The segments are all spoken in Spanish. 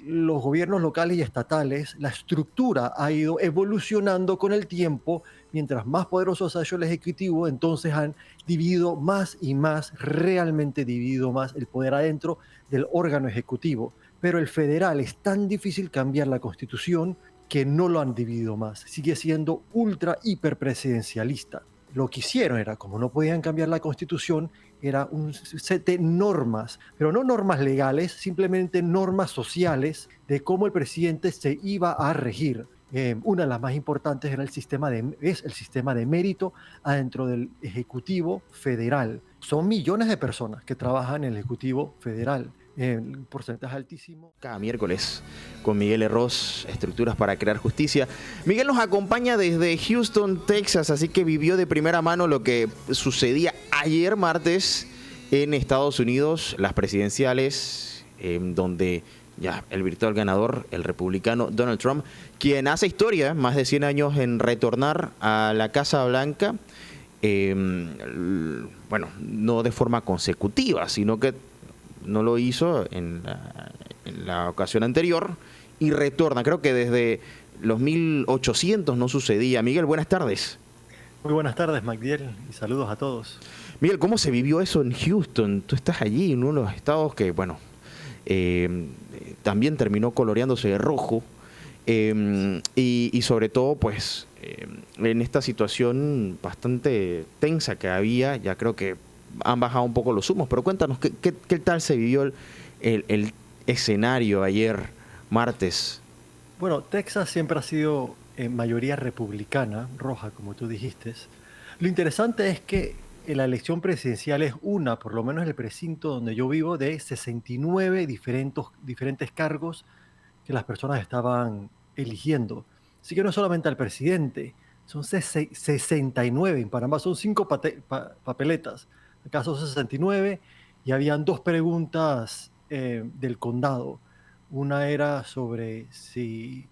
los gobiernos locales y estatales, la estructura ha ido evolucionando con el tiempo. Mientras más poderoso se ha hecho el Ejecutivo, entonces han dividido más y más, realmente dividido más el poder adentro del órgano ejecutivo. Pero el federal es tan difícil cambiar la Constitución que no lo han dividido más. Sigue siendo ultra hiperpresidencialista. Lo que hicieron era, como no podían cambiar la Constitución, era un set de normas, pero no normas legales, simplemente normas sociales de cómo el presidente se iba a regir. Una de las más importantes era es el sistema de mérito adentro del Ejecutivo Federal. Son millones de personas que trabajan en el Ejecutivo Federal. El porcentaje altísimo. Cada miércoles con Miguel Herroz, Estructuras para Crear Justicia. Miguel nos acompaña desde Houston, Texas, así que vivió de primera mano lo que sucedía ayer martes en Estados Unidos, las presidenciales, donde ya el virtual ganador, el republicano Donald Trump, quien hace historia, más de 100 años en retornar a la Casa Blanca, bueno, no de forma consecutiva, sino que no lo hizo en la ocasión anterior y retorna. Creo que desde los 1800 no sucedía. Miguel, buenas tardes. Muy buenas tardes, Magdiel, y saludos a todos. Miguel, ¿cómo se vivió eso en Houston? Tú estás allí, en uno de los estados que, bueno, también terminó coloreándose de rojo. Y sobre todo, pues, en esta situación bastante tensa que había, ya creo que han bajado un poco los humos, pero cuéntanos, ¿qué tal se vivió el escenario ayer, martes? Bueno, Texas siempre ha sido en mayoría republicana, roja, como tú dijiste. Lo interesante es que la elección presidencial es una, por lo menos en el precinto donde yo vivo, de 69 diferentes cargos que las personas estaban eligiendo. Así que no es solamente al presidente, son 69. En Panamá son 5 papeletas. Acá son 69 y habían dos preguntas del condado. Una era sobre si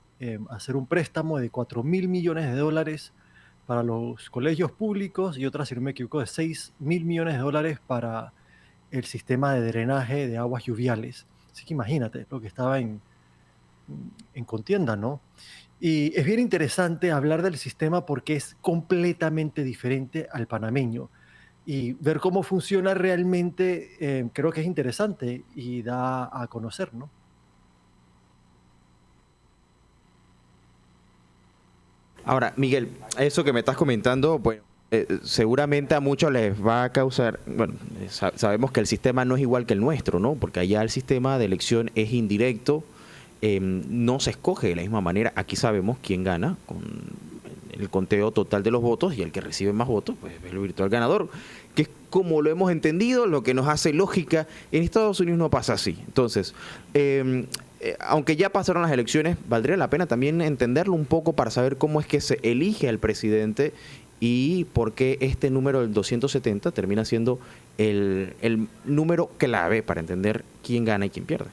hacer un préstamo de 4.000 millones de dólares para los colegios públicos y otra, si no me equivoco, de 6.000 millones de dólares para el sistema de drenaje de aguas lluviales. Así que imagínate lo que estaba en contienda, ¿no? Y es bien interesante hablar del sistema porque es completamente diferente al panameño. Y ver cómo funciona realmente, creo que es interesante y da a conocer, ¿no? Ahora, Miguel, eso que me estás comentando, pues seguramente a muchos les va a causar, bueno, sabemos que el sistema no es igual que el nuestro, ¿no? Porque allá el sistema de elección es indirecto, no se escoge de la misma manera. Aquí sabemos quién gana con el conteo total de los votos y el que recibe más votos, pues es el virtual ganador, que es como lo hemos entendido, lo que nos hace lógica. En Estados Unidos no pasa así. Entonces, aunque ya pasaron las elecciones, valdría la pena también entenderlo un poco para saber cómo es que se elige al presidente y por qué este número del 270 termina siendo el número clave para entender quién gana y quién pierde.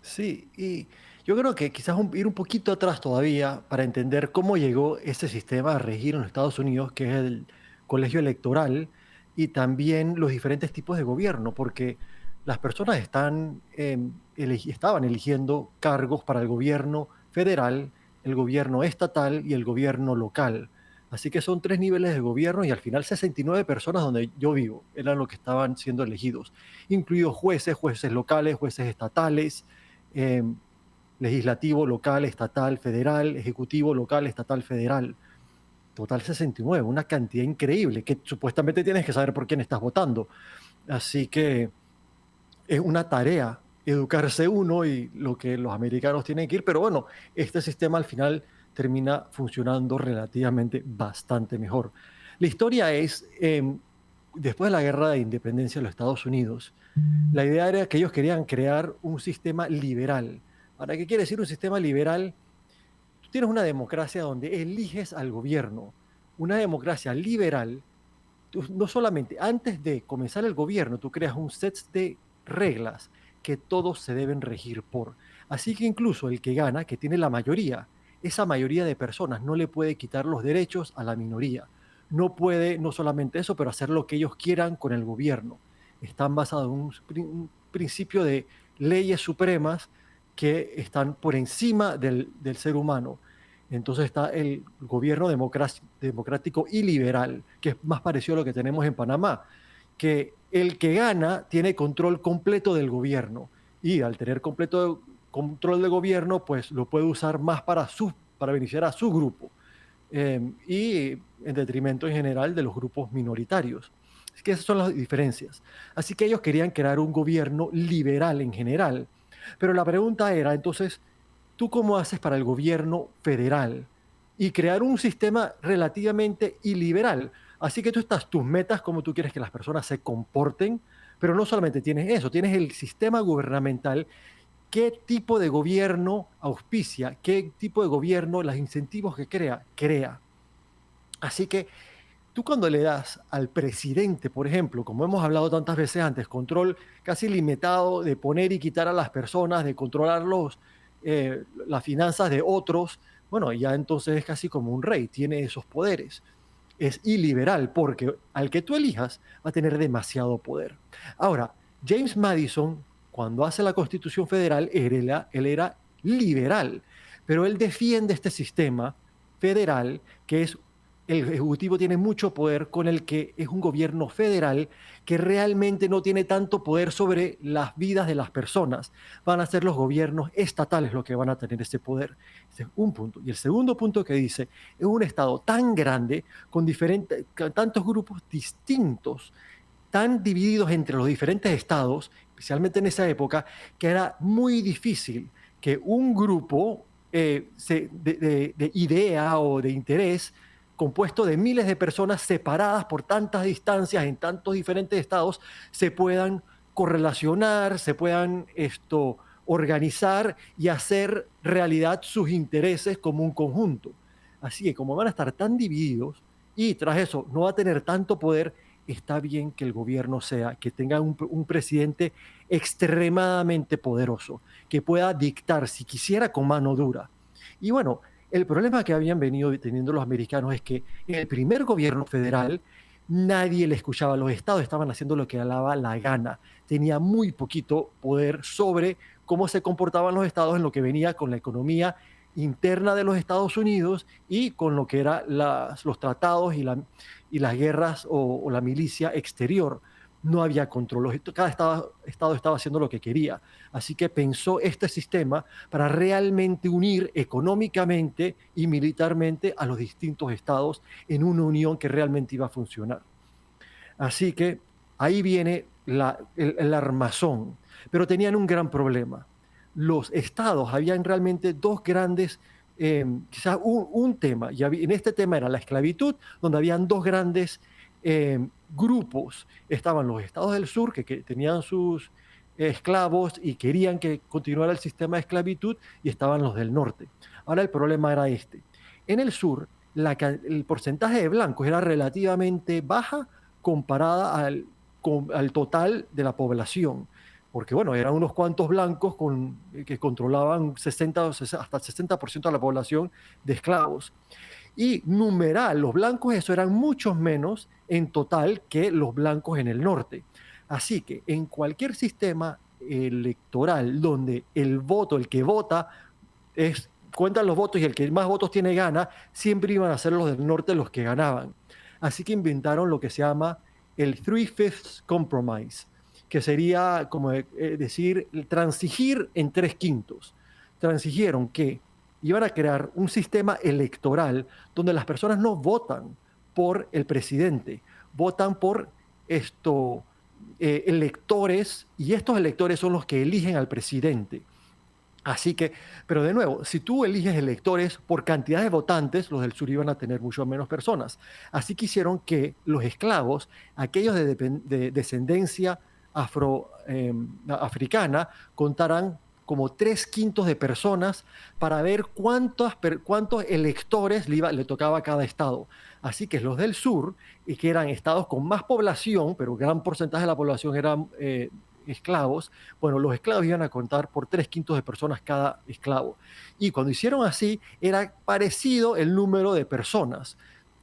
Sí, y yo creo que quizás ir un poquito atrás todavía para entender cómo llegó ese sistema a regir en los Estados Unidos, que es el colegio electoral, y también los diferentes tipos de gobierno, porque las personas estaban eligiendo cargos para el gobierno federal, el gobierno estatal y el gobierno local. Así que son tres niveles de gobierno y al final 69 personas donde yo vivo eran los que estaban siendo elegidos, incluidos jueces, jueces locales, jueces estatales, eh, legislativo, local, estatal, federal, ejecutivo, local, estatal, federal. Total 69, una cantidad increíble que supuestamente tienes que saber por quién estás votando. Así que es una tarea educarse uno y lo que los americanos tienen que ir, pero bueno, este sistema al final termina funcionando relativamente bastante mejor. La historia es, después de la guerra de independencia de los Estados Unidos, la idea era que ellos querían crear un sistema liberal. ¿Para qué quiere decir un sistema liberal? Tú tienes una democracia donde eliges al gobierno. Una democracia liberal, tú no solamente antes de comenzar el gobierno, tú creas un set de reglas que todos se deben regir por. Así que incluso el que gana, que tiene la mayoría, esa mayoría de personas no le puede quitar los derechos a la minoría. No puede, no solamente eso, pero hacer lo que ellos quieran con el gobierno. Están basados en un principio de leyes supremas que están por encima del ser humano. Entonces está el gobierno democrático y liberal, que es más parecido a lo que tenemos en Panamá, que el que gana tiene control completo del gobierno y al tener completo control del gobierno, pues lo puede usar más para beneficiar a su grupo y en detrimento en general de los grupos minoritarios. Así que esas son las diferencias. Así que ellos querían crear un gobierno liberal en general. Pero la pregunta era, entonces, ¿tú cómo haces para el gobierno federal y crear un sistema relativamente iliberal? Así que tú estás tus metas, cómo tú quieres que las personas se comporten, pero no solamente tienes eso, tienes el sistema gubernamental, qué tipo de gobierno auspicia, qué tipo de gobierno, los incentivos que crea. Así que tú cuando le das al presidente, por ejemplo, como hemos hablado tantas veces antes, control casi limitado de poner y quitar a las personas, de controlar las finanzas de otros, bueno, ya entonces es casi como un rey, tiene esos poderes. Es iliberal porque al que tú elijas va a tener demasiado poder. Ahora, James Madison, cuando hace la Constitución Federal, él era liberal, pero él defiende este sistema federal que es el Ejecutivo tiene mucho poder con el que es un gobierno federal que realmente no tiene tanto poder sobre las vidas de las personas. Van a ser los gobiernos estatales los que van a tener ese poder. Ese es un punto. Y el segundo punto que dice, es un estado tan grande, con tantos grupos distintos, tan divididos entre los diferentes estados, especialmente en esa época, que era muy difícil que un grupo de idea o de interés compuesto de miles de personas separadas por tantas distancias en tantos diferentes estados se puedan correlacionar, se puedan organizar y hacer realidad sus intereses como un conjunto. Así que como van a estar tan divididos y tras eso no va a tener tanto poder, está bien que el gobierno que tenga un presidente extremadamente poderoso, que pueda dictar, si quisiera, con mano dura. Y bueno, el problema que habían venido teniendo los americanos es que en el primer gobierno federal nadie le escuchaba, los estados estaban haciendo lo que daba la gana, tenía muy poquito poder sobre cómo se comportaban los estados en lo que venía con la economía interna de los Estados Unidos y con lo que eran los tratados y las guerras o la milicia exterior. No había control, cada estado estaba haciendo lo que quería. Así que pensó este sistema para realmente unir económicamente y militarmente a los distintos estados en una unión que realmente iba a funcionar. Así que ahí viene el armazón, pero tenían un gran problema. Los estados, habían realmente dos grandes, quizás un tema, y en este tema era la esclavitud, donde habían dos grandes grupos. Estaban los estados del sur, que tenían sus esclavos y querían que continuara el sistema de esclavitud, y estaban los del norte. Ahora el problema era este. En el sur, el porcentaje de blancos era relativamente baja comparada al total de la población. Porque, bueno, eran unos cuantos blancos que controlaban 60, hasta el 60% de la población de esclavos. Y numeral, los blancos, eso eran muchos menos en total que los blancos en el norte. Así que en cualquier sistema electoral donde el voto, el que vota, cuentan los votos y el que más votos tiene gana, siempre iban a ser los del norte los que ganaban. Así que inventaron lo que se llama el Three-Fifths Compromise, que sería como decir, transigir en 3/5. Transigieron que iban a crear un sistema electoral donde las personas no votan por el presidente, votan por electores, y estos electores son los que eligen al presidente. Así que, pero de nuevo, si tú eliges electores por cantidad de votantes, los del sur iban a tener mucho menos personas. Así que hicieron que los esclavos, aquellos de descendencia africana, contaran como 3/5 de personas para ver cuántos electores le tocaba a cada estado. Así que los del sur, y que eran estados con más población, pero gran porcentaje de la población eran esclavos, bueno, los esclavos iban a contar por 3/5 de personas cada esclavo. Y cuando hicieron así, era parecido el número de personas.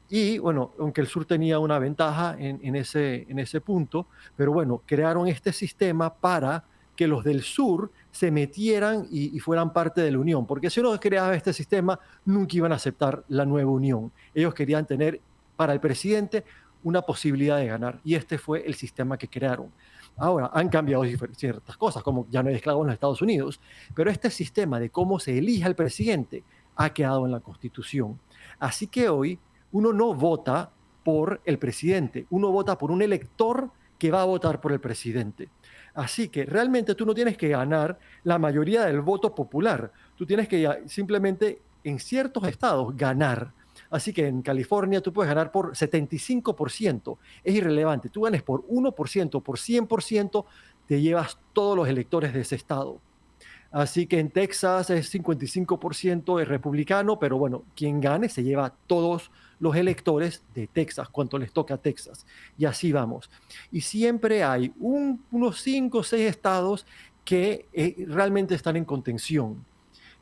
Y bueno, aunque el sur tenía una ventaja en ese punto, pero bueno, crearon este sistema para que los del sur se metieran y fueran parte de la Unión, porque si uno creaba este sistema, nunca iban a aceptar la nueva Unión. Ellos querían tener para el presidente una posibilidad de ganar, y este fue el sistema que crearon. Ahora, han cambiado ciertas cosas, como ya no hay esclavos en los Estados Unidos, pero este sistema de cómo se elige al presidente ha quedado en la Constitución. Así que hoy uno no vota por el presidente, uno vota por un elector que va a votar por el presidente. Así que realmente tú no tienes que ganar la mayoría del voto popular, tú tienes que simplemente en ciertos estados ganar. Así que en California tú puedes ganar por 75%, es irrelevante, tú ganes por 1%, por 100%, te llevas todos los electores de ese estado. Así que en Texas es 55% es republicano, pero bueno, quien gane se lleva todos los electores de Texas, cuanto les toca a Texas. Y así vamos. Y siempre hay unos 5 o 6 estados que realmente están en contención.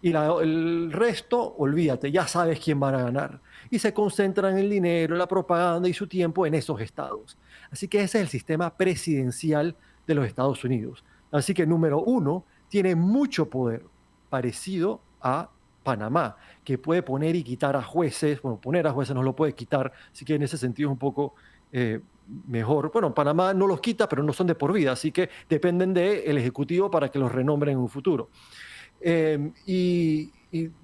Y el resto, olvídate, ya sabes quién van a ganar. Y se concentran el dinero, la propaganda y su tiempo en esos estados. Así que ese es el sistema presidencial de los Estados Unidos. Así que número uno, tiene mucho poder, parecido a Panamá, que puede poner y quitar a jueces. Bueno, poner a jueces no lo puede quitar, así que en ese sentido es un poco mejor. Bueno, Panamá no los quita, pero no son de por vida, así que dependen del Ejecutivo para que los renombren en un futuro. Y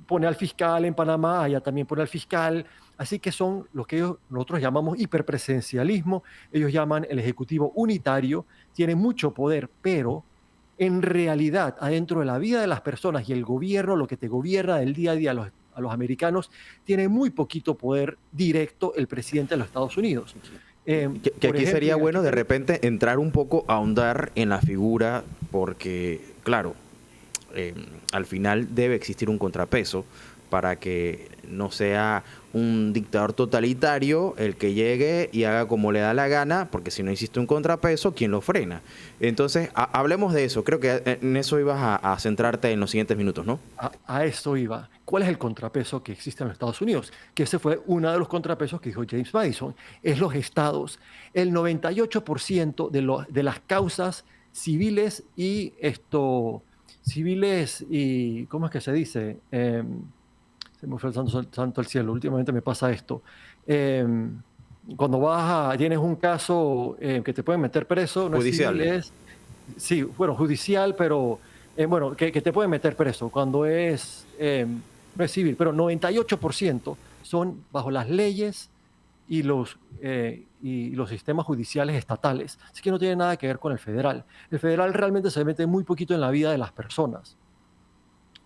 pone al fiscal en Panamá, allá también pone al fiscal, así que son lo que nosotros llamamos hiperpresidencialismo, ellos llaman el ejecutivo unitario, tiene mucho poder, pero en realidad, adentro de la vida de las personas y el gobierno, lo que te gobierna del día a día a los americanos, tiene muy poquito poder directo el presidente de los Estados Unidos. Que aquí ejemplo, sería bueno de repente entrar un poco a ahondar en la figura, porque, claro, al final debe existir un contrapeso para que no sea un dictador totalitario el que llegue y haga como le da la gana, porque si no existe un contrapeso, ¿quién lo frena? Entonces, hablemos de eso. Creo que en eso ibas a centrarte en los siguientes minutos, ¿no? A eso iba. ¿Cuál es el contrapeso que existe en los Estados Unidos? Que ese fue uno de los contrapesos que dijo James Madison. Es los estados. El 98% de las causas civiles y ¿cómo es que se dice? Se me fue el santo al cielo, últimamente me pasa esto. Cuando tienes un caso que te pueden meter preso, no judicial. Es civil, sí, bueno, judicial, pero bueno, que te pueden meter preso cuando no es civil, pero 98% son bajo las leyes y los sistemas judiciales estatales. Así que no tiene nada que ver con el federal. El federal realmente se mete muy poquito en la vida de las personas.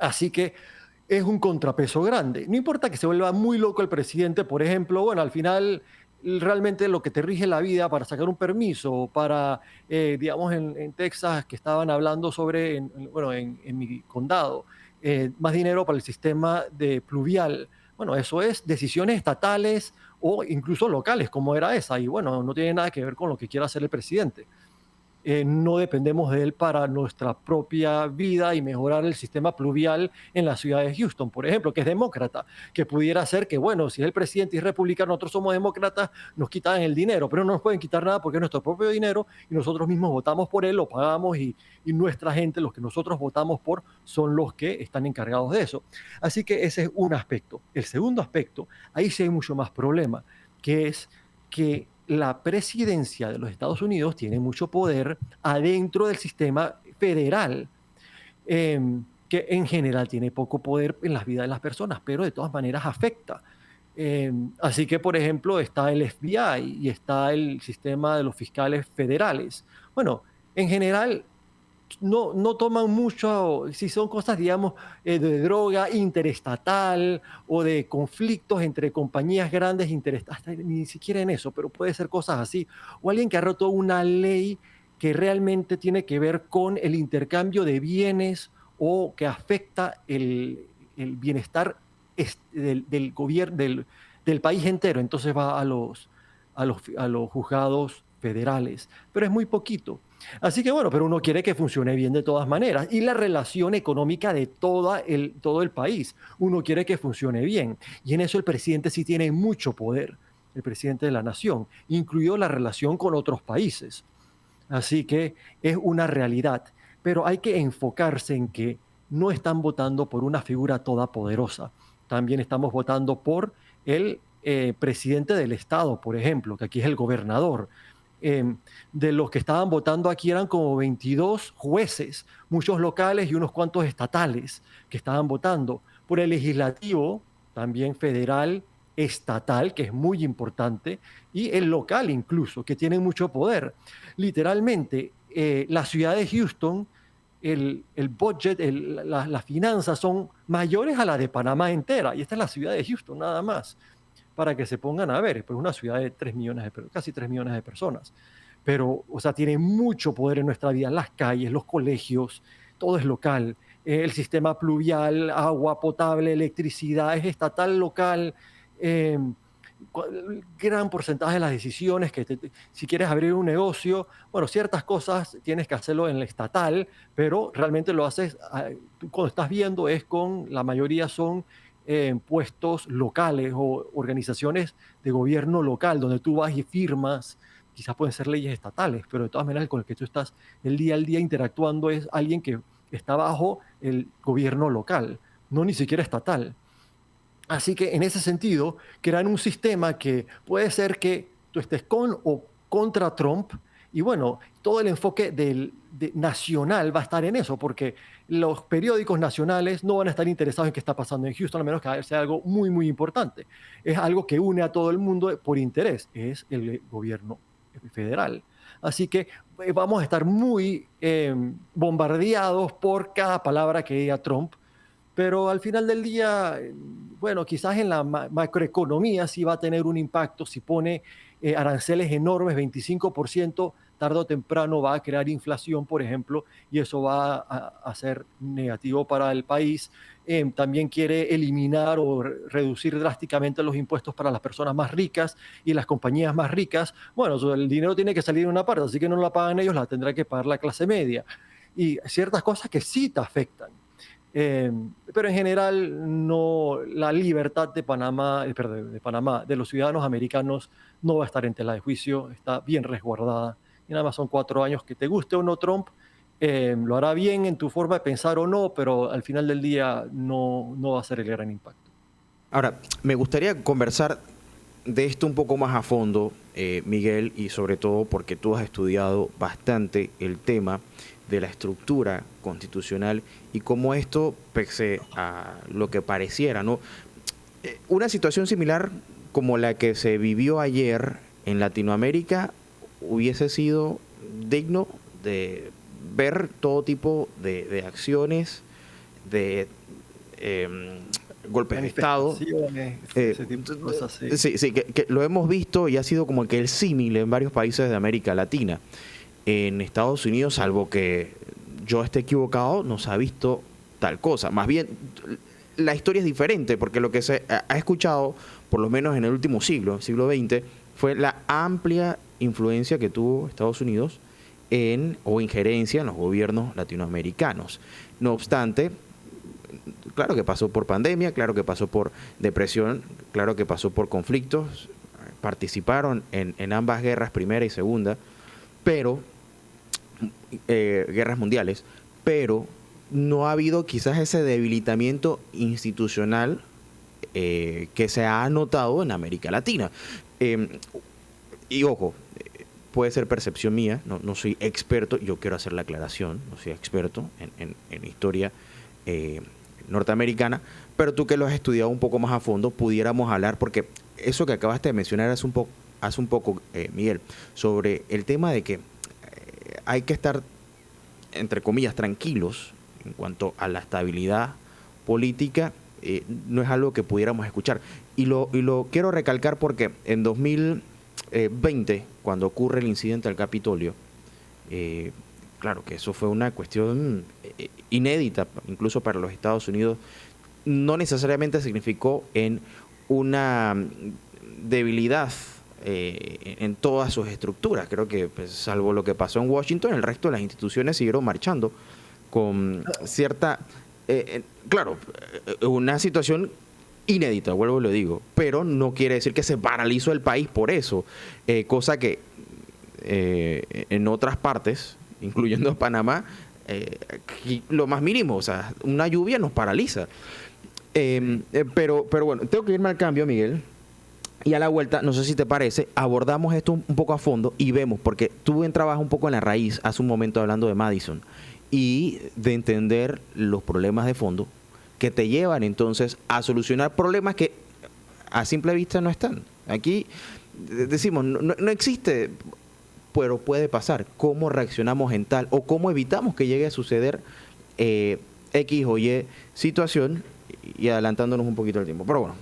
Así que es un contrapeso grande. No importa que se vuelva muy loco el presidente, por ejemplo, bueno, al final realmente lo que te rige la vida para sacar un permiso, para, digamos, en Texas, que estaban hablando sobre, en mi condado, más dinero para el sistema de pluvial. Bueno, eso es decisiones estatales o incluso locales, como era esa, y bueno, no tiene nada que ver con lo que quiera hacer el presidente. No dependemos de él para nuestra propia vida y mejorar el sistema pluvial en la ciudad de Houston, por ejemplo, que es demócrata, que pudiera ser que, bueno, si es el presidente y es republicano, nosotros somos demócratas, nos quitan el dinero, pero no nos pueden quitar nada porque es nuestro propio dinero y nosotros mismos votamos por él, lo pagamos y nuestra gente, los que nosotros votamos por, son los que están encargados de eso. Así que ese es un aspecto. El segundo aspecto, ahí sí hay mucho más problema, que es que la presidencia de los Estados Unidos tiene mucho poder adentro del sistema federal, que en general tiene poco poder en las vidas de las personas, pero de todas maneras afecta. Así que, por ejemplo, está el FBI y está el sistema de los fiscales federales. Bueno, en general no toman mucho, si son cosas, digamos, de droga interestatal o de conflictos entre compañías grandes interestatales, ni siquiera en eso, pero puede ser cosas así. O alguien que ha roto una ley que realmente tiene que ver con el intercambio de bienes o que afecta el bienestar del gobierno, del país entero. Entonces va a los juzgados federales, pero es muy poquito. Así que bueno, pero uno quiere que funcione bien de todas maneras. Y la relación económica de todo el país, uno quiere que funcione bien. Y en eso el presidente sí tiene mucho poder, el presidente de la nación, incluido la relación con otros países. Así que es una realidad. pero hay que enfocarse en que no están votando por una figura todopoderosa. También estamos votando por el presidente del estado, por ejemplo, que aquí es el gobernador. De los que estaban votando aquí eran como 22 jueces, muchos locales y unos cuantos estatales que estaban votando. Por el legislativo, también federal, estatal, que es muy importante, y el local incluso, que tienen mucho poder. Literalmente, la ciudad de Houston, el budget, las finanzas son mayores a la de Panamá entera, y esta es la ciudad de Houston nada más, para que se pongan a ver, pues una ciudad de 3 millones casi 3 millones de personas. Pero, o sea, tiene mucho poder en nuestra vida, las calles, los colegios, todo es local. El sistema pluvial, agua potable, electricidad, es estatal, local. Eh, Gran porcentaje de las decisiones si quieres abrir un negocio, bueno, ciertas cosas tienes que hacerlo en el estatal, pero realmente lo haces, cuando estás viendo es la mayoría son puestos locales o organizaciones de gobierno local, donde tú vas y firmas, quizás pueden ser leyes estatales, pero de todas maneras con el que tú estás el día al día interactuando es alguien que está bajo el gobierno local, no ni siquiera estatal. Así que en ese sentido, crean un sistema que puede ser que tú estés con o contra Trump, y bueno, todo el enfoque nacional va a estar en eso, porque los periódicos nacionales no van a estar interesados en qué está pasando en Houston, a menos que sea algo muy, muy importante. Es algo que une a todo el mundo por interés, es el gobierno federal. Así que vamos a estar muy bombardeados por cada palabra que diga Trump, pero al final del día, bueno, quizás en la macroeconomía sí va a tener un impacto. Si pone aranceles enormes, 25%, tarde o temprano va a crear inflación, por ejemplo, y eso va a ser negativo para el país. También quiere eliminar o reducir drásticamente los impuestos para las personas más ricas y las compañías más ricas. Bueno, el dinero tiene que salir de una parte, así que no la pagan ellos, la tendrá que pagar la clase media. Y ciertas cosas que sí te afectan. Pero en general no, la libertad de Panamá, de los ciudadanos americanos no va a estar en tela de juicio, está bien resguardada. Y nada más son 4 años, que te guste o no Trump, lo hará bien en tu forma de pensar o no, pero al final del día no va a ser el gran impacto. Ahora, me gustaría conversar de esto un poco más a fondo, Miguel, y sobre todo porque tú has estudiado bastante el tema de la estructura constitucional y cómo esto, pese a lo que pareciera, ¿no? Una situación similar como la que se vivió ayer en Latinoamérica hubiese sido digno de ver todo tipo de acciones, de golpes de Estado. Ese tipo de cosas, sí. Sí, que lo hemos visto y ha sido como que el símil en varios países de América Latina. En Estados Unidos, salvo que yo esté equivocado, no se ha visto tal cosa. Más bien, la historia es diferente, porque lo que se ha escuchado, por lo menos en el último siglo XX, fue la amplia influencia que tuvo Estados Unidos o injerencia en los gobiernos latinoamericanos. No obstante, claro que pasó por pandemia, claro que pasó por depresión, claro que pasó por conflictos, participaron en ambas guerras, primera y segunda, pero guerras mundiales, pero no ha habido quizás ese debilitamiento institucional que se ha notado en América Latina. Y ojo, puede ser percepción mía, no soy experto, yo quiero hacer la aclaración, no soy experto en historia norteamericana, pero tú que lo has estudiado un poco más a fondo, pudiéramos hablar, porque eso que acabaste de mencionar hace un poco, Miguel, sobre el tema de que hay que estar, entre comillas, tranquilos en cuanto a la estabilidad política, no es algo que pudiéramos escuchar. Y lo quiero recalcar porque en 2020, cuando ocurre el incidente al Capitolio, claro que eso fue una cuestión inédita, incluso para los Estados Unidos, no necesariamente significó en una debilidad en todas sus estructuras. Creo que, pues, salvo lo que pasó en Washington, el resto de las instituciones siguieron marchando con cierta, claro, una situación inédita, vuelvo y lo digo, pero no quiere decir que se paralizó el país por eso, cosa que en otras partes, incluyendo Panamá, lo más mínimo, o sea, una lluvia nos paraliza. Pero bueno, tengo que irme al cambio, Miguel. Y a la vuelta, no sé si te parece, abordamos esto un poco a fondo y vemos, porque tú trabajas un poco en la raíz hace un momento hablando de Madison y de entender los problemas de fondo que te llevan entonces a solucionar problemas que a simple vista no están. Aquí decimos, no existe, pero puede pasar. ¿Cómo reaccionamos en tal o cómo evitamos que llegue a suceder X o Y situación? Y adelantándonos un poquito el tiempo. Pero bueno,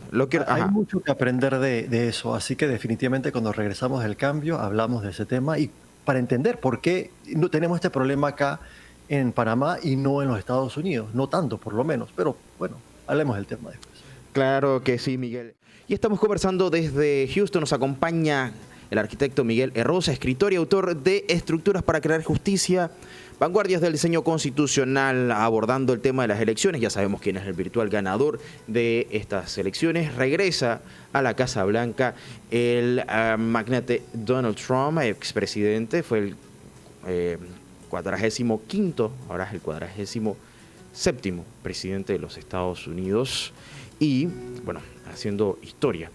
hay mucho que aprender de eso, así que definitivamente cuando regresamos del cambio hablamos de ese tema y para entender por qué no tenemos este problema acá en Panamá y no en los Estados Unidos, no tanto por lo menos, pero bueno, hablemos del tema después. Claro que sí, Miguel. Y estamos conversando desde Houston, nos acompaña el arquitecto Miguel Herroza, escritor y autor de Estructuras para Crear Justicia, Vanguardias del Diseño Constitucional, abordando el tema de las elecciones. Ya sabemos quién es el virtual ganador de estas elecciones. Regresa a la Casa Blanca el magnate Donald Trump, expresidente, fue el 45º, ahora es el 47º presidente de los Estados Unidos y, bueno, haciendo historia.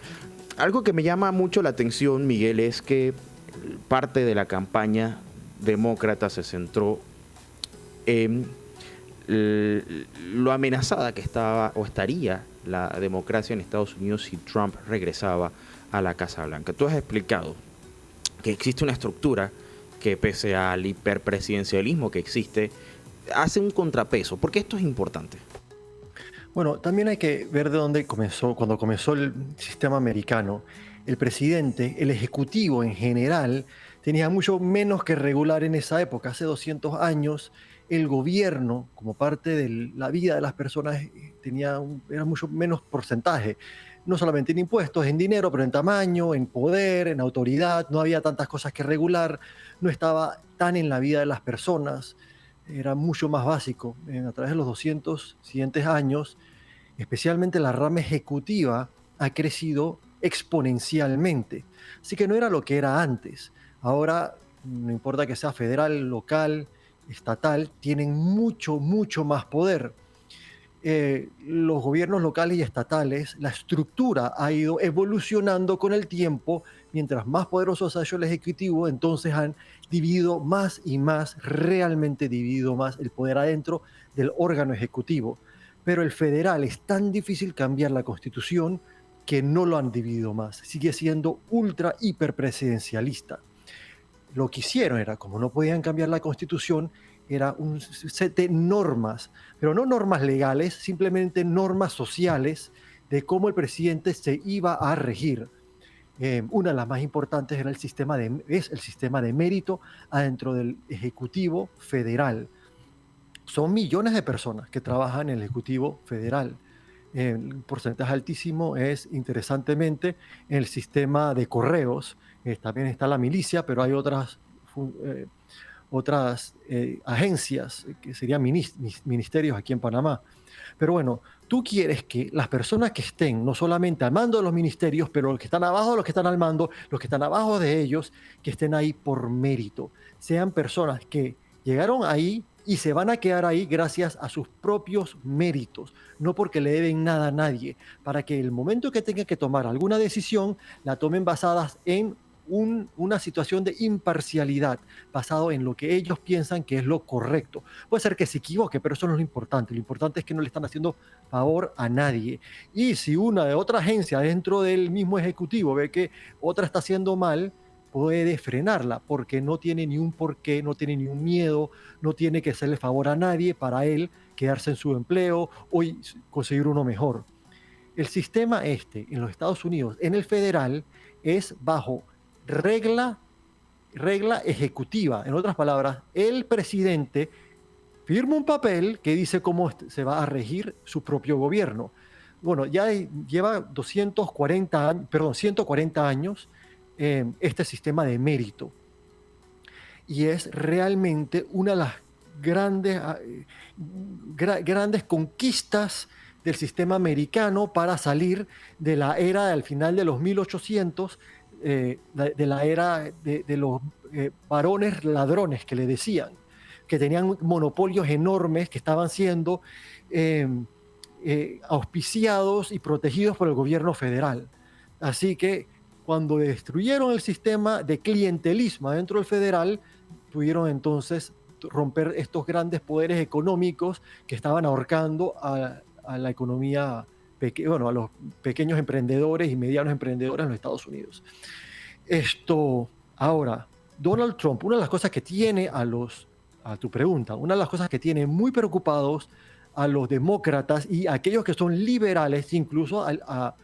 Algo que me llama mucho la atención, Miguel, es que parte de la campaña demócrata se centró en lo amenazada que estaba o estaría la democracia en Estados Unidos si Trump regresaba a la Casa Blanca. Tú has explicado que existe una estructura que, pese al hiperpresidencialismo que existe, hace un contrapeso. ¿Por qué esto es importante? Bueno, también hay que ver de dónde comenzó, cuando comenzó el sistema americano. El presidente, el ejecutivo en general, tenía mucho menos que regular en esa época. Hace 200 años, el gobierno, como parte de la vida de las personas, era mucho menos porcentaje. No solamente en impuestos, en dinero, pero en tamaño, en poder, en autoridad. No había tantas cosas que regular. No estaba tan en la vida de las personas. Era mucho más básico. A través de los 200 siguientes años, especialmente la rama ejecutiva ha crecido exponencialmente. Así que no era lo que era antes. Ahora, no importa que sea federal, local, estatal, tienen mucho, mucho más poder. Los gobiernos locales y estatales, la estructura ha ido evolucionando con el tiempo. Mientras más poderoso se ha hecho el ejecutivo, entonces han dividido más y más, realmente dividido más el poder adentro del órgano ejecutivo. Pero el federal es tan difícil cambiar la constitución que no lo han dividido más. Sigue siendo ultra hiperpresidencialista. Lo que hicieron era, como no podían cambiar la constitución, era un set de normas, pero no normas legales, simplemente normas sociales de cómo el presidente se iba a regir. Una de las más importantes era es el sistema de mérito adentro del Ejecutivo Federal. Son millones de personas que trabajan en el Ejecutivo Federal. El porcentaje altísimo es, interesantemente, en el sistema de correos. También está la milicia, pero hay otras agencias que serían ministerios aquí en Panamá. Pero bueno, tú quieres que las personas que estén no solamente al mando de los ministerios, pero los que están abajo de los que están al mando, los que están abajo de ellos, que estén ahí por mérito. Sean personas que llegaron ahí y se van a quedar ahí gracias a sus propios méritos, no porque le deben nada a nadie, para que el momento que tengan que tomar alguna decisión, la tomen basadas en una situación de imparcialidad, basado en lo que ellos piensan que es lo correcto. Puede ser que se equivoque, pero eso no es lo importante es que no le están haciendo favor a nadie. Y si una de otra agencia dentro del mismo ejecutivo ve que otra está haciendo mal, puede frenarla, porque no tiene ni un porqué, no tiene ni un miedo, no tiene que hacerle favor a nadie para él quedarse en su empleo o conseguir uno mejor. El sistema en los Estados Unidos, en el federal, es bajo regla ejecutiva. En otras palabras, el presidente firma un papel que dice cómo se va a regir su propio gobierno. Bueno, ya lleva 140 años este sistema de mérito. Y es realmente una de las grandes conquistas del sistema americano para salir de la era al final de los 1800, de la era de los varones ladrones que le decían. que tenían monopolios enormes que estaban siendo auspiciados y protegidos por el gobierno federal. Así que cuando destruyeron el sistema de clientelismo dentro del federal, pudieron entonces romper estos grandes poderes económicos que estaban ahorcando a la economía, bueno, a los pequeños emprendedores y medianos emprendedores en los Estados Unidos. Ahora, Donald Trump, una de las cosas que tiene a tu pregunta, una de las cosas que tiene muy preocupados a los demócratas y a aquellos que son liberales, incluso a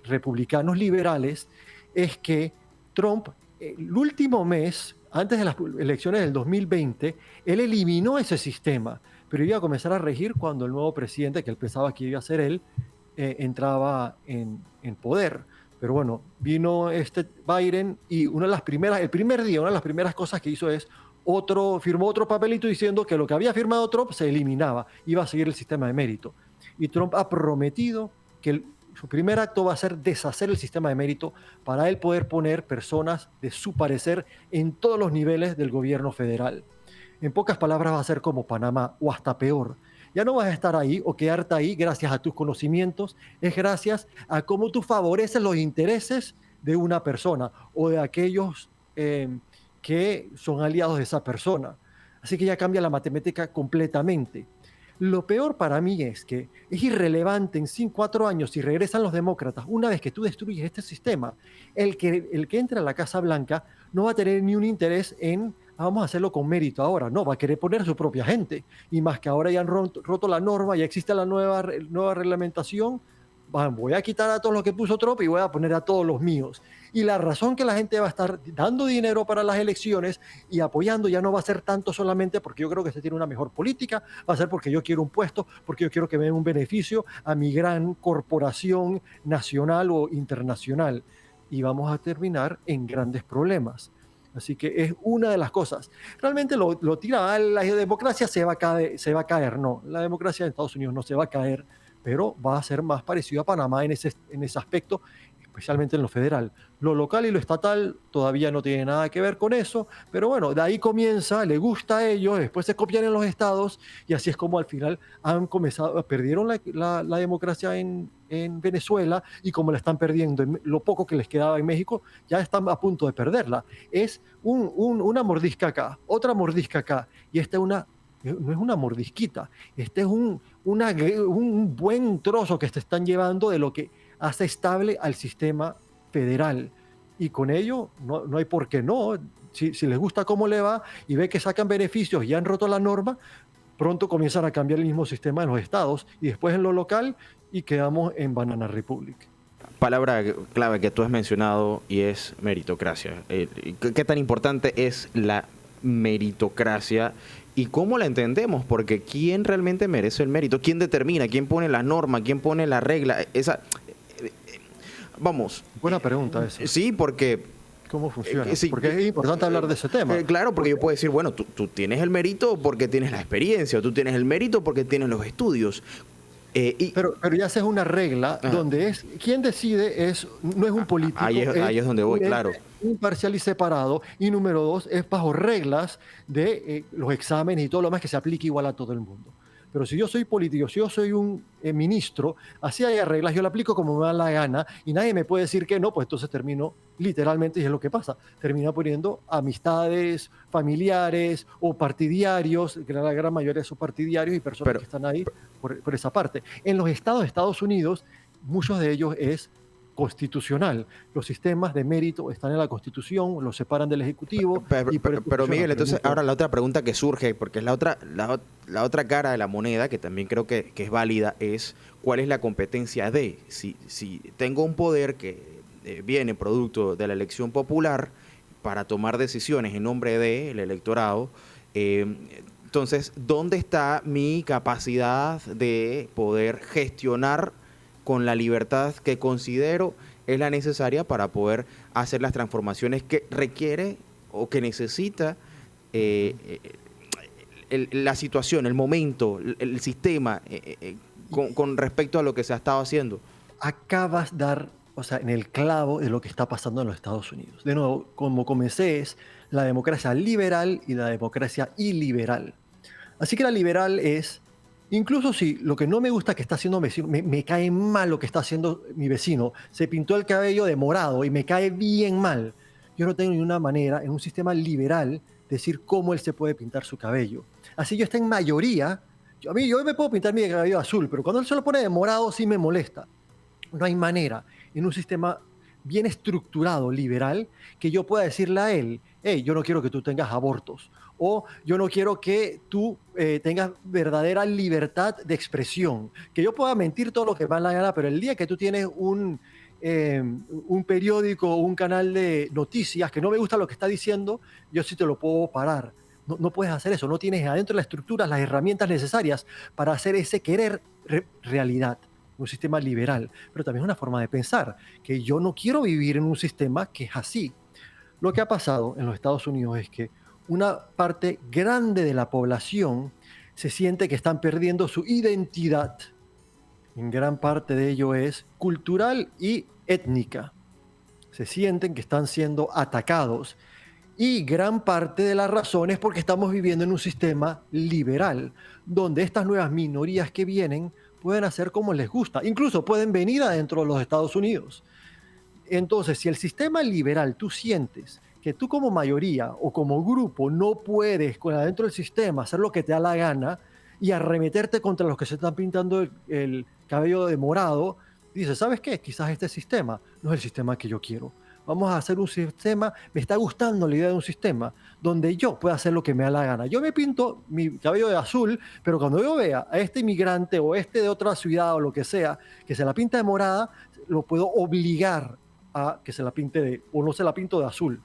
republicanos liberales, es que Trump, el último mes, antes de las elecciones del 2020, él eliminó ese sistema, pero iba a comenzar a regir cuando el nuevo presidente, que él pensaba que iba a ser él, entraba en poder. Pero bueno, vino Biden y el primer día, una de las primeras cosas que hizo es firmó otro papelito diciendo que lo que había firmado Trump se eliminaba, iba a seguir el sistema de mérito. Y Trump ha prometido que su primer acto va a ser deshacer el sistema de mérito para él poder poner personas de su parecer en todos los niveles del gobierno federal. En pocas palabras, va a ser como Panamá o hasta peor. Ya no vas a estar ahí o quedarte ahí gracias a tus conocimientos, es gracias a cómo tú favoreces los intereses de una persona o de aquellos que son aliados de esa persona. Así que ya cambia la matemática completamente. Lo peor para mí es que es irrelevante en 4 años si regresan los demócratas, una vez que tú destruyes este sistema, el que entre a la Casa Blanca no va a tener ni un interés en vamos a hacerlo con mérito ahora, no, va a querer poner su propia gente, y más que ahora ya han roto la norma, ya existe la nueva reglamentación, voy a quitar a todos los que puso Trump y voy a poner a todos los míos. Y la razón que la gente va a estar dando dinero para las elecciones y apoyando ya no va a ser tanto solamente porque yo creo que se tiene una mejor política, va a ser porque yo quiero un puesto, porque yo quiero que me den un beneficio a mi gran corporación nacional o internacional. Y vamos a terminar en grandes problemas. Así que es una de las cosas. Realmente lo tira, la democracia se va a caer. No, la democracia de Estados Unidos no se va a caer, pero va a ser más parecido a Panamá en ese aspecto, especialmente en lo federal. Lo local y lo estatal todavía no tiene nada que ver con eso, pero bueno, de ahí comienza, le gusta a ellos, después se copian en los estados y así es como al final perdieron la democracia en Venezuela y como la están perdiendo, lo poco que les quedaba en México, ya están a punto de perderla. Es una mordisca acá, otra mordisca acá, y esta no es una mordisquita, este es un buen trozo que se están llevando de lo que hace estable al sistema federal. Y con ello no hay por qué no. Si les gusta cómo le va y ve que sacan beneficios y han roto la norma, pronto comienzan a cambiar el mismo sistema en los estados y después en lo local y quedamos en Banana Republic. Palabra clave que tú has mencionado y es meritocracia. ¿Qué tan importante es la meritocracia y cómo la entendemos? Porque ¿quién realmente merece el mérito? ¿Quién determina? ¿Quién pone la norma? ¿Quién pone la regla? Vamos. Buena pregunta esa. Sí, porque... ¿Cómo funciona? Sí, porque es importante hablar de ese tema. Claro, porque yo puedo decir, bueno, tú tienes el mérito porque tienes la experiencia, o tú tienes el mérito porque tienes los estudios. Pero ya esa es una regla donde quien decide no es un político. Ahí es donde voy, claro. Imparcial y separado. Y número 2, es bajo reglas de los exámenes y todo lo más que se aplique igual a todo el mundo. Pero si yo soy político, si yo soy un ministro, así hay reglas, yo la aplico como me da la gana y nadie me puede decir que no, pues entonces termino literalmente, y es lo que pasa, termino poniendo amistades, familiares o partidarios, que la gran mayoría son partidarios y personas que están ahí por esa parte. En los estados de Estados Unidos, muchos de ellos es constitucional. Los sistemas de mérito están en la Constitución, los separan del Ejecutivo. Pero Miguel, entonces ahora la otra pregunta que surge, porque es la otra cara de la moneda, que también creo que es válida, es ¿cuál es la competencia de? Si tengo un poder que viene producto de la elección popular para tomar decisiones en nombre del electorado, entonces, ¿dónde está mi capacidad de poder gestionar con la libertad que considero es la necesaria para poder hacer las transformaciones que requiere o que necesita la situación, el momento, el sistema con respecto a lo que se ha estado haciendo? Acabas de dar o sea, en el clavo de lo que está pasando en los Estados Unidos. De nuevo, como comencé, es la democracia liberal y la democracia iliberal. Así que la liberal es, incluso si lo que no me gusta que está haciendo mi vecino, me cae mal lo que está haciendo mi vecino, se pintó el cabello de morado y me cae bien mal. Yo no tengo ninguna manera en un sistema liberal decir cómo él se puede pintar su cabello. Así yo esté en mayoría, yo me puedo pintar mi cabello azul, pero cuando él se lo pone de morado sí me molesta. No hay manera en un sistema bien estructurado, liberal, que yo pueda decirle a él, hey, yo no quiero que tú tengas abortos, o yo no quiero que tú tengas verdadera libertad de expresión, que yo pueda mentir todo lo que me da la gana, pero el día que tú tienes un periódico o un canal de noticias que no me gusta lo que está diciendo, yo sí te lo puedo parar. No, no puedes hacer eso, no tienes adentro de la estructura las herramientas necesarias para hacer ese querer realidad, un sistema liberal, pero también es una forma de pensar, que yo no quiero vivir en un sistema que es así. Lo que ha pasado en los Estados Unidos es que una parte grande de la población se siente que están perdiendo su identidad. En gran parte de ello es cultural y étnica. Se sienten que están siendo atacados y gran parte de la razón es porque estamos viviendo en un sistema liberal, donde estas nuevas minorías que vienen pueden hacer como les gusta, incluso pueden venir adentro de los Estados Unidos. Entonces, si el sistema liberal tú sientes que tú como mayoría o como grupo no puedes adentro del sistema hacer lo que te da la gana y arremeterte contra los que se están pintando el cabello de morado, dices, ¿sabes qué? Quizás este sistema no es el sistema que yo quiero. Vamos a hacer un sistema, me está gustando la idea de un sistema donde yo pueda hacer lo que me da la gana. Yo me pinto mi cabello de azul, pero cuando yo vea a este inmigrante o este de otra ciudad o lo que sea, que se la pinta de morada, lo puedo obligar a que se la pinte o no se la pinto de azul.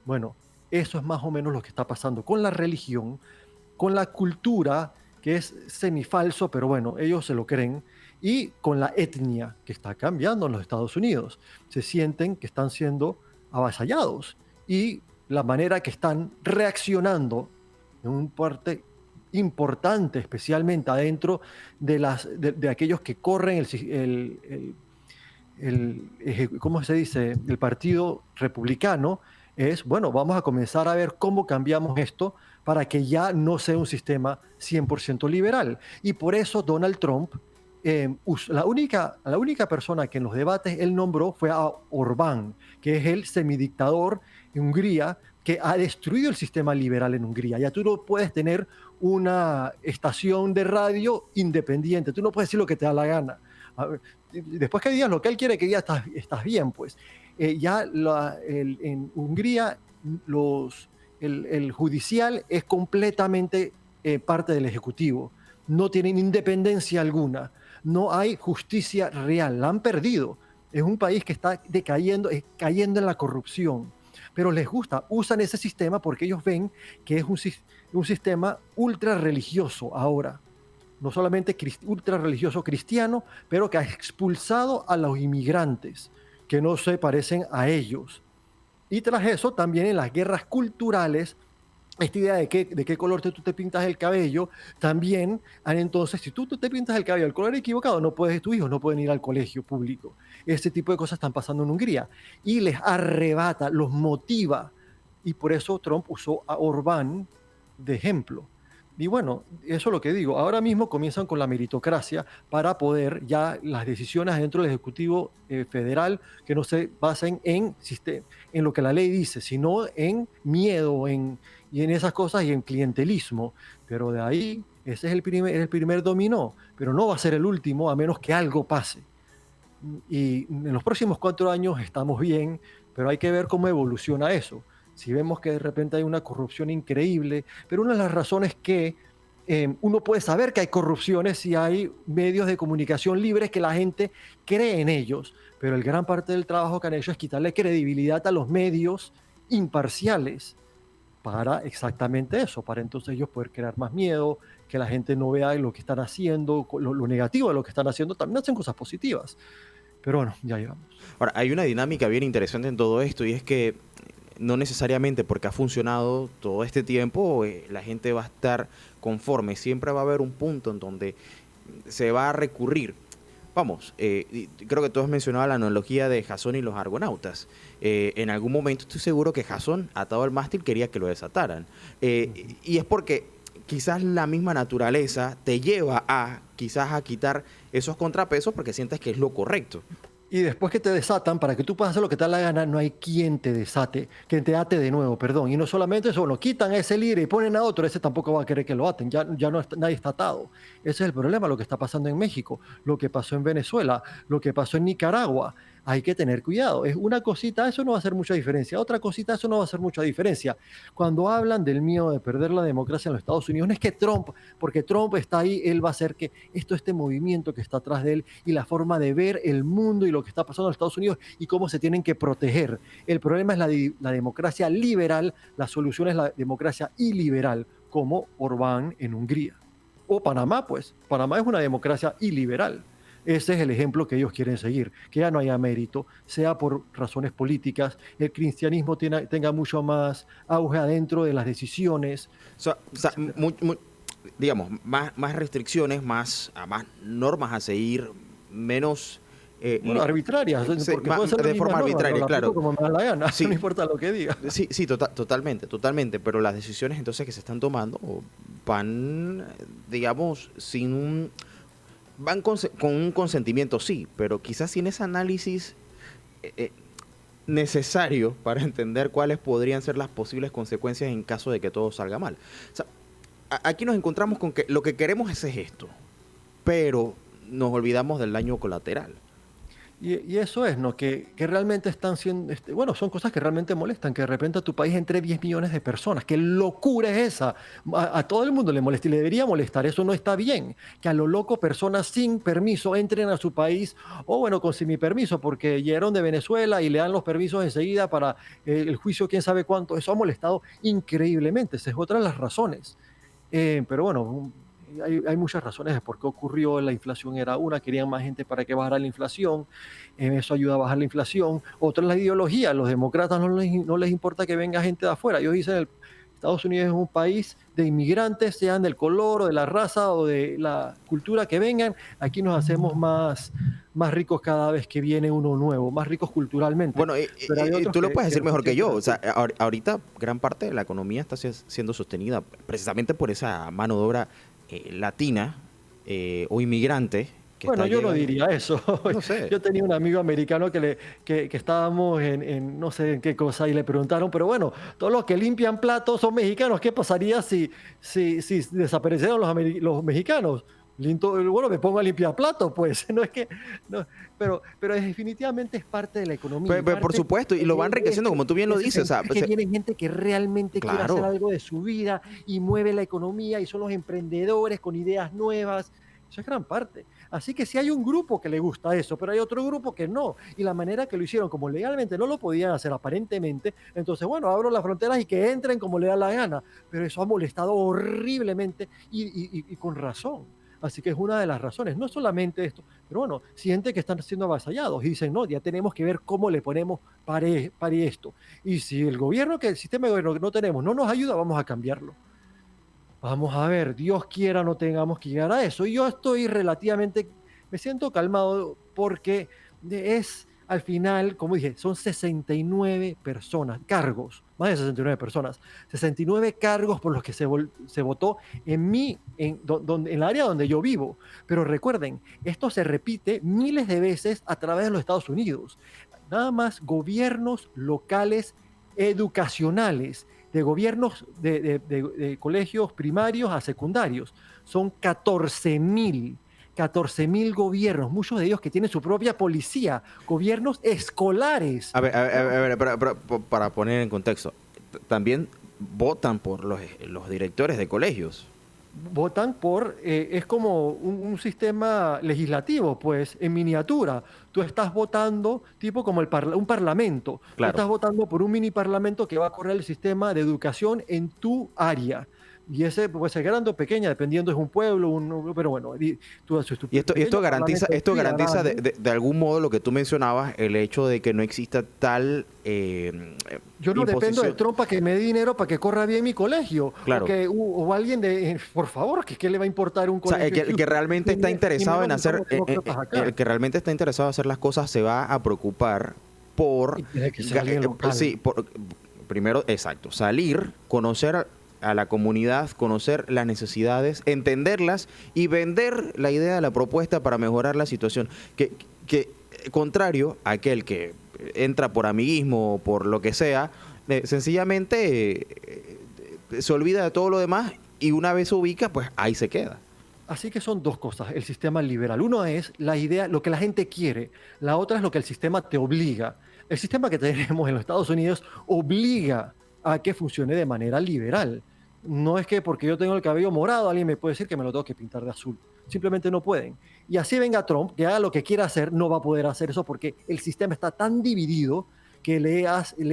Bueno, eso es más o menos lo que está pasando con la religión, con la cultura, que es semifalso, pero bueno, ellos se lo creen, y con la etnia, que está cambiando en los Estados Unidos. Se sienten que están siendo avasallados y la manera que están reaccionando en un parte importante, especialmente adentro de aquellos que corren ¿cómo se dice? El Partido Republicano, es, bueno, vamos a comenzar a ver cómo cambiamos esto para que ya no sea un sistema 100% liberal. Y por eso Donald Trump, la única persona que en los debates él nombró fue a Orbán, que es el semidictador en Hungría, que ha destruido el sistema liberal en Hungría. Ya tú no puedes tener una estación de radio independiente, tú no puedes decir lo que te da la gana. A ver, después que digas lo que él quiere que digas, estás bien, pues. En Hungría el judicial es completamente parte del ejecutivo. No tienen independencia alguna. No hay justicia real. La han perdido. Es un país que está decayendo, cayendo en la corrupción. Pero les gusta, usan ese sistema porque ellos ven que es un sistema ultra religioso ahora. No solamente ultra religioso cristiano, pero que ha expulsado a los inmigrantes que no se parecen a ellos. Y tras eso, también en las guerras culturales, esta idea de qué color tú te pintas el cabello, también, entonces, si tú te pintas el cabello del color equivocado, tus hijos no pueden ir al colegio público. Este tipo de cosas están pasando en Hungría. Y les arrebata, los motiva. Y por eso Trump usó a Orbán de ejemplo. Y bueno, eso es lo que digo. Ahora mismo comienzan con la meritocracia para poder ya las decisiones dentro del Ejecutivo Federal que no se basen en lo que la ley dice, sino en miedo y en esas cosas y en clientelismo. Pero de ahí, ese es el primer dominó, pero no va a ser el último a menos que algo pase. Y en los próximos 4 años estamos bien, pero hay que ver cómo evoluciona eso. Si vemos que de repente hay una corrupción increíble, pero una de las razones que uno puede saber que hay corrupciones si hay medios de comunicación libres que la gente cree en ellos, pero el gran parte del trabajo que han hecho es quitarle credibilidad a los medios imparciales para exactamente eso, para entonces ellos poder crear más miedo, que la gente no vea lo que están haciendo, lo negativo de lo que están haciendo, también hacen cosas positivas. Pero bueno, ya llegamos. Ahora, hay una dinámica bien interesante en todo esto y es que no necesariamente porque ha funcionado todo este tiempo la gente va a estar conforme. Siempre va a haber un punto en donde se va a recurrir vamos, y creo que tú has mencionado la analogía de Jasón y los argonautas. En algún momento estoy seguro que Jasón, atado al mástil, quería que lo desataran. Y es porque quizás la misma naturaleza te lleva a quizás a quitar esos contrapesos porque sientes que es lo correcto. Y después que te desatan, para que tú puedas hacer lo que te da la gana, no hay quien te desate, quien te ate de nuevo, perdón. Y no solamente eso, bueno, quitan a ese líder y ponen a otro, ese tampoco va a querer que lo aten, ya no nadie está atado. Ese es el problema, lo que está pasando en México, lo que pasó en Venezuela, lo que pasó en Nicaragua. Hay que tener cuidado. Es una cosita, eso no va a hacer mucha diferencia. Otra cosita, eso no va a hacer mucha diferencia. Cuando hablan del miedo de perder la democracia en los Estados Unidos, no es que Trump, porque Trump está ahí, él va a hacer que este movimiento que está atrás de él y la forma de ver el mundo y lo que está pasando en los Estados Unidos y cómo se tienen que proteger. El problema es la democracia liberal, la solución es la democracia iliberal, como Orbán en Hungría. O Panamá, pues. Panamá es una democracia iliberal. Ese es el ejemplo que ellos quieren seguir, que ya no haya mérito, sea por razones políticas, el cristianismo tenga mucho más auge adentro de las decisiones. Digamos, más restricciones, más normas a seguir, menos... bueno, arbitrarias, porque puede ser de forma arbitraria, normas, claro. Como me da la gana, sí, no importa lo que diga. Sí, totalmente, pero las decisiones entonces que se están tomando van, digamos, van con un consentimiento, sí, pero quizás sin ese análisis necesario para entender cuáles podrían ser las posibles consecuencias en caso de que todo salga mal. O sea, aquí nos encontramos con que lo que queremos es esto, pero nos olvidamos del daño colateral. Y eso es, ¿no? Que realmente están siendo, bueno, son cosas que realmente molestan, que de repente a tu país entre 10 millones de personas. ¿Qué locura es esa? A todo el mundo le molesta y le debería molestar, eso no está bien. Que a lo loco personas sin permiso entren a su país, o bueno, con sin mi permiso, porque llegaron de Venezuela y le dan los permisos enseguida para el juicio, quién sabe cuánto. Eso ha molestado increíblemente, esa es otra de las razones. Pero bueno, hay muchas razones de por qué ocurrió. La inflación era una, querían más gente para que bajara la inflación, eso ayuda a bajar la inflación. Otra es la ideología, los demócratas no les importa que venga gente de afuera. Ellos dicen, Estados Unidos es un país de inmigrantes, sean del color o de la raza o de la cultura que vengan, aquí nos hacemos más ricos cada vez que viene uno nuevo, más ricos culturalmente. Bueno, tú lo puedes decir mejor que yo. O sea, ahorita gran parte de la economía está siendo sostenida precisamente por esa mano de obra latina o inmigrante. Bueno, yo no diría eso. No sé. Yo tenía un amigo americano que estábamos en no sé en qué cosa y le preguntaron, pero bueno, todos los que limpian platos son mexicanos, ¿qué pasaría si desaparecieran los mexicanos? Bueno, me pongo a limpiar platos, pues. No es que, no, pero definitivamente es parte de la economía. Por supuesto, y lo van enriqueciendo, como tú bien lo dices. Que viene gente que realmente quiere hacer algo de su vida y mueve la economía y son los emprendedores con ideas nuevas. Eso es gran parte. Así que sí hay un grupo que le gusta eso, pero hay otro grupo que no. Y la manera que lo hicieron, como legalmente no lo podían hacer aparentemente, entonces, bueno, abro las fronteras y que entren como le da la gana. Pero eso ha molestado horriblemente y con razón. Así que es una de las razones, no solamente esto, pero bueno, siente que están siendo avasallados y dicen, no, ya tenemos que ver cómo le ponemos pare esto. Y si el sistema de gobierno que no tenemos no nos ayuda, vamos a cambiarlo. Vamos a ver, Dios quiera no tengamos que llegar a eso. Y yo estoy me siento calmado porque al final, como dije, son 69 personas, cargos, más de 69 personas, 69 cargos por los que se votó en el área donde yo vivo. Pero recuerden, esto se repite miles de veces a través de los Estados Unidos. Nada más gobiernos locales educacionales, de gobiernos de colegios primarios a secundarios. Son 14,000 gobiernos, muchos de ellos que tienen su propia policía, gobiernos escolares. A ver, para poner en contexto, también votan por los directores de colegios. Votan es como un sistema legislativo, pues, en miniatura. Tú estás votando, tipo como un parlamento. Claro. Tú estás votando por un mini parlamento que va a correr el sistema de educación en tu área. Y ese puede ser grande o pequeña, dependiendo es un pueblo, pero bueno, Y esto pequeño garantiza, parlamento esto sí, garantiza grande. de algún modo lo que tú mencionabas, el hecho de que no exista tal Yo no dependo de imposición. Trump para que me dé dinero para que corra bien mi colegio, Claro. o alguien por favor, que qué le va a importar un O sea, colegio en el que Houston, realmente está ni interesado menos en si hacer, somos demócratas el acá. que realmente está interesado en hacer las cosas se va a preocupar por, Y tiene que ser alguien sí, local. primero, exacto, salir, conocer a la comunidad, conocer las necesidades, entenderlas y vender la idea de la propuesta para mejorar la situación. Que contrario a aquel que entra por amiguismo o por lo que sea, sencillamente se olvida de todo lo demás y una vez se ubica, pues ahí se queda. Así que son dos cosas, el sistema liberal. Uno es la idea, lo que la gente quiere. La otra es lo que el sistema te obliga. El sistema que tenemos en los Estados Unidos obliga a que funcione de manera liberal. No es que porque yo tengo el cabello morado alguien me puede decir que me lo tengo que pintar de azul. Simplemente no pueden. Y así venga Trump, que haga lo que quiera hacer, no va a poder hacer eso porque el sistema está tan dividido que le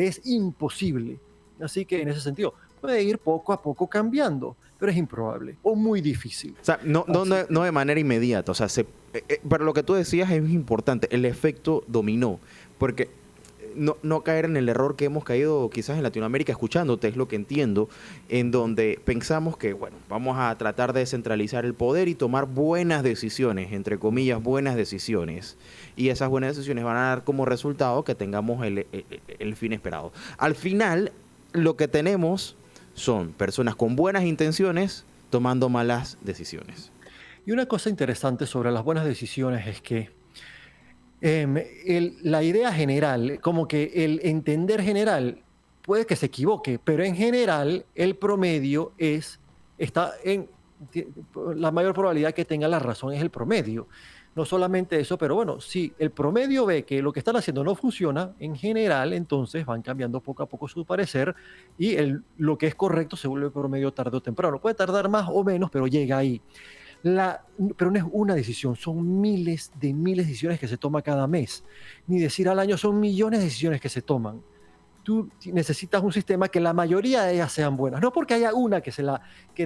es imposible. Así que en ese sentido, puede ir poco a poco cambiando, pero es improbable o muy difícil. O sea, Así no que, de manera inmediata. O sea, pero lo que tú decías es importante, el efecto dominó. Porque no caer en el error que hemos caído quizás en Latinoamérica, escuchándote, es lo que entiendo, en donde pensamos que, bueno, vamos a tratar de descentralizar el poder y tomar buenas decisiones, entre comillas, buenas decisiones. Y esas buenas decisiones van a dar como resultado que tengamos el fin esperado. Al final, lo que tenemos son personas con buenas intenciones tomando malas decisiones. y una cosa interesante sobre las buenas decisiones es que la idea general, como que el entender general, puede que se equivoque, pero en general el promedio está la mayor probabilidad que tenga la razón es el promedio. No solamente eso, pero bueno, si el promedio ve que lo que están haciendo no funciona, en general, entonces van cambiando poco a poco su parecer y lo que es correcto se vuelve promedio tarde o temprano. Puede tardar más o menos, pero llega ahí. Pero no es una decisión, son miles de decisiones que se toman cada mes. Ni decir al año, son millones de decisiones que se toman. Tú necesitas un sistema que la mayoría de ellas sean buenas. No porque haya una que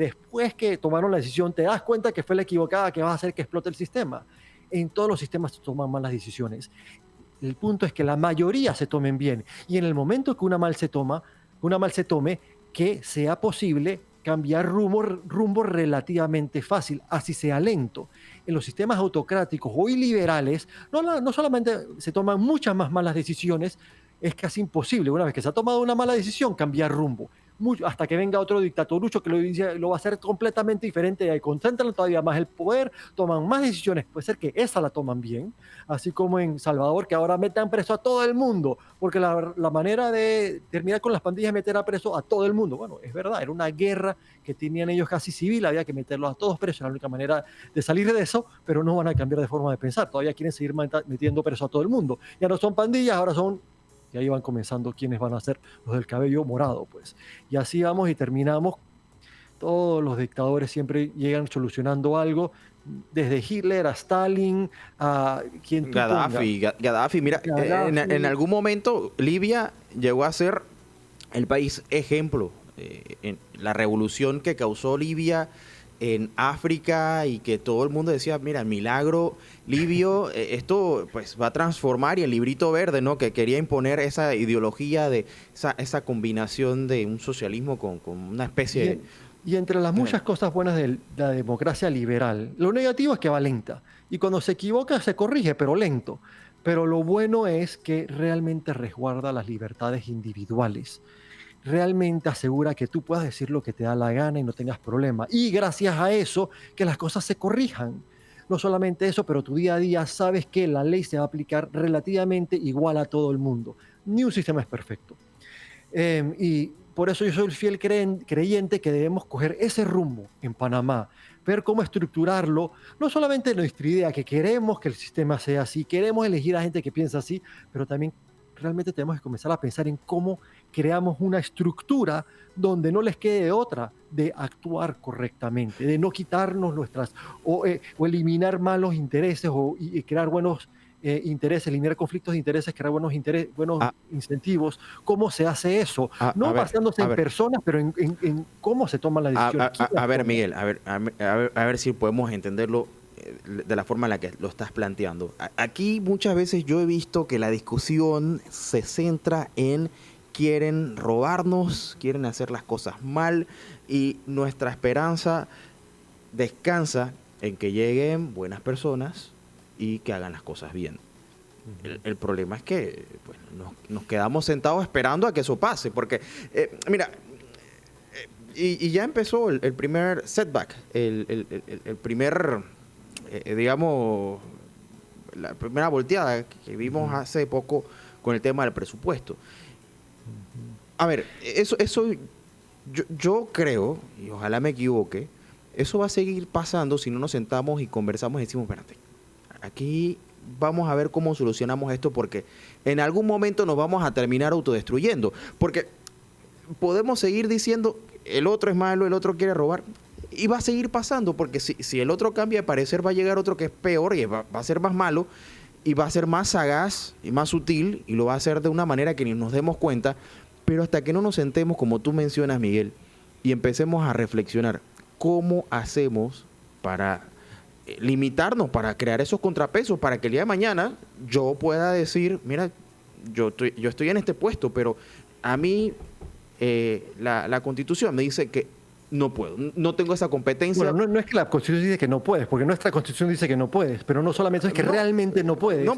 después que tomaron la decisión te das cuenta que fue la equivocada que va a hacer que explote el sistema. En todos los sistemas se toman malas decisiones. El punto es que la mayoría se tomen bien. Y en el momento que una mal se tome, que sea posible cambiar rumbo relativamente fácil, así sea lento. En los sistemas autocráticos o iliberales, no solamente se toman muchas más malas decisiones, es casi imposible, una vez que se ha tomado una mala decisión, cambiar rumbo. Hasta que venga otro dictatorucho que lo va a hacer completamente diferente y concentran todavía más el poder, toman más decisiones, puede ser que esa la toman bien, así como en Salvador, que ahora metan preso a todo el mundo, porque la manera de terminar con las pandillas es meter a preso a todo el mundo. Bueno, es verdad, era una guerra que tenían ellos casi civil, había que meterlos a todos presos, era la única manera de salir de eso, pero no van a cambiar de forma de pensar, todavía quieren seguir metiendo preso a todo el mundo. Ya no son pandillas, ahora son, y ahí van comenzando quiénes van a ser los del cabello morado, pues. Y así vamos y terminamos. Todos los dictadores siempre llegan solucionando algo, desde Hitler a Stalin, a quien tú pongas. Gaddafi, mira, en Gaddafi. algún momento Libia llegó a ser el país ejemplo en la revolución que causó Libia en África y que todo el mundo decía, mira, el milagro libio, esto pues va a transformar, y el librito verde, ¿no? Que quería imponer esa ideología de esa combinación de un socialismo con una especie Y, de... y entre las muchas cosas buenas de la democracia liberal, lo negativo es que va lenta. Y cuando se equivoca se corrige, pero lento. Pero lo bueno es que realmente resguarda las libertades individuales. Realmente asegura que tú puedas decir lo que te da la gana y no tengas problema. Y gracias a eso, que las cosas se corrijan. No solamente eso, pero tu día a día sabes que la ley se va a aplicar relativamente igual a todo el mundo. Ni un sistema es perfecto. Y por eso yo soy el fiel creyente que debemos coger ese rumbo en Panamá, ver cómo estructurarlo, no solamente nuestra idea, que queremos que el sistema sea así, queremos elegir a gente que piensa así, pero también realmente tenemos que comenzar a pensar en cómo creamos una estructura donde no les quede otra de actuar correctamente, de no quitarnos o eliminar malos intereses y crear buenos intereses, eliminar conflictos de intereses, crear buenos Ah, incentivos. ¿Cómo se hace eso? a No ver, basándose a en ver. personas, pero en cómo se toman las decisiones. ¿Quién las A ver, toma? Miguel, a ver si podemos entenderlo de la forma en la que lo estás planteando. Aquí muchas veces yo he visto que la discusión se centra en quieren robarnos, quieren hacer las cosas mal y nuestra esperanza descansa en que lleguen buenas personas y que hagan las cosas bien. El problema es que pues, nos quedamos sentados esperando a que eso pase, porque, mira, y ya empezó el primer setback, el primer, digamos, la primera volteada que vimos Ujú, hace poco con el tema del presupuesto. ujú. A ver, eso yo creo, y ojalá me equivoque, eso va a seguir pasando si no nos sentamos y conversamos y decimos, espérate, aquí vamos a ver cómo solucionamos esto porque en algún momento nos vamos a terminar autodestruyendo. Porque podemos seguir diciendo el otro es malo, el otro quiere robar. Y va a seguir pasando, porque si el otro cambia de parecer, va a llegar otro que es peor y va a ser más malo y va a ser más sagaz y más sutil y lo va a hacer de una manera que ni nos demos cuenta. Pero hasta que no nos sentemos, como tú mencionas, Miguel, y empecemos a reflexionar cómo hacemos para limitarnos, para crear esos contrapesos, para que el día de mañana yo pueda decir, mira, yo estoy en este puesto, pero a mí la Constitución me dice que no puedo, no tengo esa Bueno, competencia. no es que la Constitución dice que no puedes, porque nuestra Constitución dice que no puedes, pero no solamente es que No, realmente no no, puedes.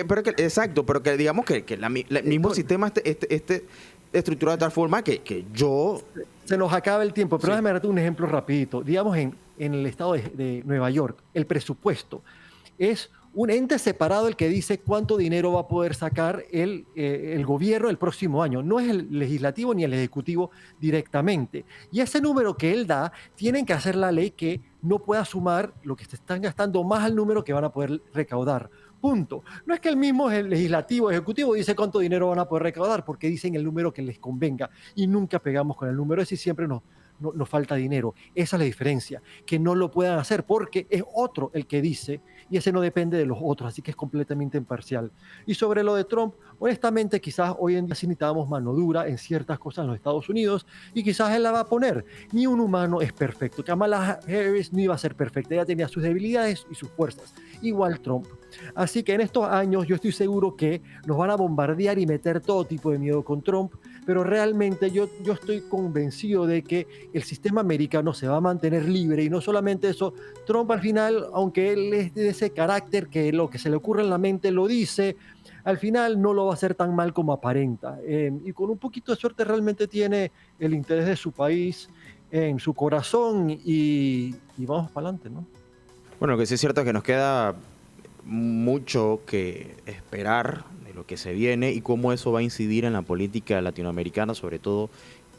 pero exacto, pero que digamos que el mismo Entonces, sistema esté estructurado de tal forma que yo... se nos acaba el tiempo, pero Sí. déjame darte un ejemplo rapidito. Digamos, en el estado de Nueva York, el presupuesto es un ente separado el que dice cuánto dinero va a poder sacar el gobierno el próximo año. No es el legislativo ni el ejecutivo directamente. Y ese número que él da, tienen que hacer la ley que no pueda sumar lo que se están gastando más al número que van a poder recaudar. Punto. No es que el mismo el legislativo, ejecutivo dice cuánto dinero van a poder recaudar, porque dicen el número que les convenga y nunca pegamos con el número ese y siempre nos falta dinero. Esa es la diferencia, que no lo puedan hacer porque es otro el que dice y ese no depende de los otros, así que es completamente imparcial. Y sobre lo de Trump, honestamente quizás hoy en día sí necesitamos mano dura en ciertas cosas en los Estados Unidos y quizás él la va a poner. Ni un humano es perfecto. Kamala Harris no iba a ser perfecta, ella tenía sus debilidades y sus fuerzas, igual Trump. Así que en estos años yo estoy seguro que nos van a bombardear y meter todo tipo de miedo con Trump, pero realmente yo estoy convencido de que el sistema americano se va a mantener libre y no solamente eso, Trump al final, aunque él es de ese carácter que lo que se le ocurre en la mente lo dice, al final no lo va a hacer tan mal como aparenta. Y con un poquito de suerte realmente tiene el interés de su país en su corazón y vamos para adelante, ¿no? Bueno, lo que sí es cierto es que nos queda mucho que esperar de lo que se viene y cómo eso va a incidir en la política latinoamericana, sobre todo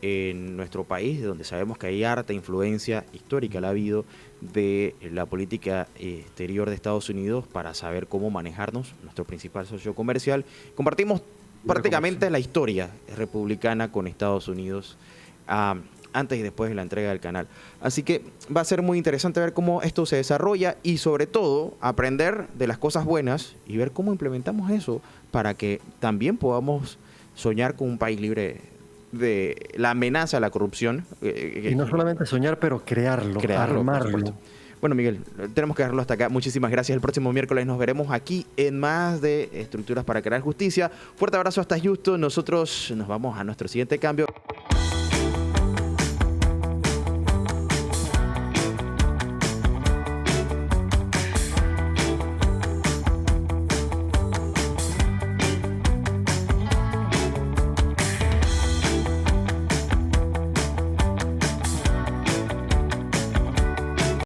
en nuestro país, donde sabemos que hay harta influencia histórica, la ha habido, de la política exterior de Estados Unidos para saber cómo manejarnos, nuestro principal socio comercial. Compartimos Libre prácticamente comercio. la historia republicana con Estados Unidos. Antes y después de la entrega del canal. Así que va a ser muy interesante ver cómo esto se desarrolla y sobre todo aprender de las cosas buenas y ver cómo implementamos eso para que también podamos soñar con un país libre de la amenaza a la corrupción. Y no solamente soñar, pero crearlo, Crearlo, por supuesto. armarlo. Bueno, Miguel, tenemos que dejarlo hasta acá. Muchísimas gracias. El próximo miércoles nos veremos aquí en más de Estructuras para Crear Justicia. Fuerte abrazo hasta Houston. Nosotros nos vamos a nuestro siguiente cambio.